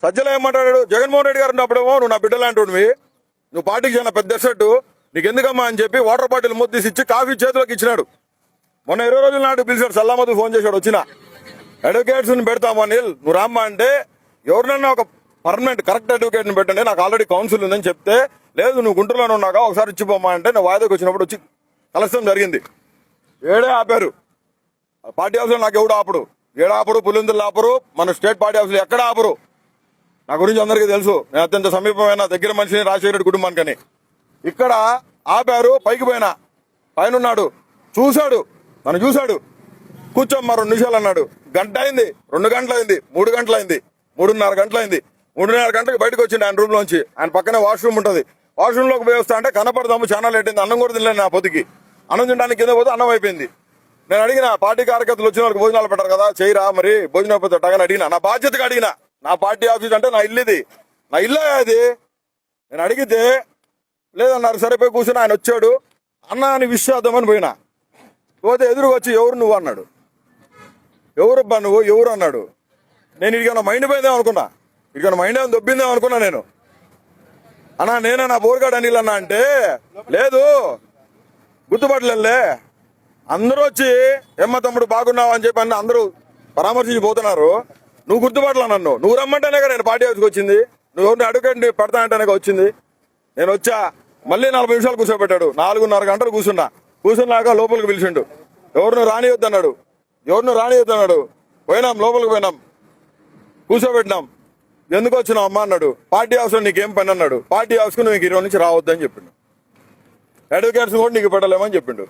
సజ్జలో ఏమంటాడు, జగన్మోహన్ రెడ్డి గారు ఉన్నప్పుడేమో నువ్వు నా బిడ్డలాంటివి, నువ్వు పార్టీకి చాలా పెద్ద సెట్, నీకు ఎందుకమ్మా అని చెప్పి వాటర్ బాటిల్ ముద్దు ఇచ్చి కాఫీ చేతిలోకి ఇచ్చినాడు. మొన్న 20 రోజుల నాడు పిలిచాడు, సల్లామద్దు ఫోన్ చేశాడు, వచ్చిన అడ్వకేట్స్ పెడతాము అనిల్, నువ్వు రామ్మా అంటే ఎవరినన్నా ఒక పర్మనెంట్ కరెక్ట్ అడ్వకేట్ ని పెట్టండి, నాకు ఆల్రెడీ కౌన్సిల్ ఉందని చెప్తే, లేదు నువ్వు గుంటూరులోనే ఉన్నాగా ఒకసారి ఇచ్చిపోమ్మా అంటే నేను వాయిదాకి వచ్చినప్పుడు వచ్చి కలసం జరిగింది. ఏడే ఆపారు పార్టీ హౌస్ లో, నాకు ఎవడు ఆపడు, ఏడాపరు పులిందులు ఆపరు, మన స్టేట్ పార్టీ హౌస్ లో ఎక్కడ ఆపరు. నా గురించి అందరికీ తెలుసు, నేను అత్యంత సమీపమైన దగ్గర మనిషిని రాజశేఖర రెడ్డి కుటుంబానికని. ఇక్కడ ఆపారు, పైకి పోయినా, పైన ఉన్నాడు, చూశాడు, నన్ను చూశాడు, కూర్చోమ్మా 2 నిమిషాలు అన్నాడు. గంట అయింది, 2 గంటలు అయింది, 3 గంటలు అయింది, 3:30 గంటలు అయింది. 3:30 గంటలకు బయటకు వచ్చింది ఆయన రూమ్ లోంచి. ఆయన పక్కనే వాష్రూమ్ ఉంటుంది, వాష్రూమ్ లోకి పోయి వస్తా అంటే కనపడదాము, చాలా లేట్ అయింది, అన్నం కూడా తినలేదు. నా పొద్దుకి అన్నం తినడానికి కింద పోతే అన్నం అయిపోయింది. నేను అడిగిన, పార్టీ కార్యకర్తలు వచ్చిన వాళ్ళకి భోజనాలు పెట్టారు కదా, చేయరా మరి భోజనం అయిపోతే అట్టగానే అడిగినా, నా బాధ్యతగా అడిగినా. నా పార్టీ ఆఫీస్ అంటే నా ఇల్లు, ఇది నా ఇల్లు అది. నేను అడిగితే లేదన్నారు, సరిపోయి కూర్చుని ఆయన వచ్చాడు, అన్న అని విష్ చేద్దామని పోయినా, పోతే ఎదురుగా వచ్చి ఎవరు నువ్వు అన్నాడు. ఎవరబ్బా నువ్వు, ఎవరు అన్నాడు. నేను ఇడికన్నా మైండ్ పోయిందేమో అనుకున్నా, ఇడికన్నా మైండ్ ఏమైనా దొబ్బిందేమో అనుకున్నా. నేను అన్నా నేనే నా బోర్గాడ్ అనిల్ అన్నా అంటే, లేదు గుర్తుపట్టలే. అందరూ వచ్చి ఏమ్మ తమ్ముడు బాగున్నావు అని చెప్పి అందరూ పరామర్శించి పోతున్నారు, నువ్వు గుర్తుపట్టలా నన్ను. నువ్వు రమ్మంటేనే కదా నేను పార్టీ హౌస్కి వచ్చింది, నువ్వు ఎవరిని అడ్వకేట్ పెడతా అంటేనే వచ్చింది. నేను వచ్చా, మళ్ళీ 40 నిమిషాలు కూర్చోబెట్టాడు, 4:30 గంటలు కూర్చున్నాక లోపలికి పిలిచిండు, ఎవరిని రానియొద్దు అన్నాడు, పోయినాం, లోపలికి పోయినాం, కూర్చోబెట్టినాం. ఎందుకు వచ్చినావు అమ్మా అన్నాడు. పార్టీ హౌస్ లో నీకేం పని అన్నాడు. పార్టీ హౌస్ కు నువ్వు 20 నుంచి రావద్దని చెప్పిండు. అడ్వకేట్స్ కూడా నీకు పెట్టలేమని చెప్పిండు.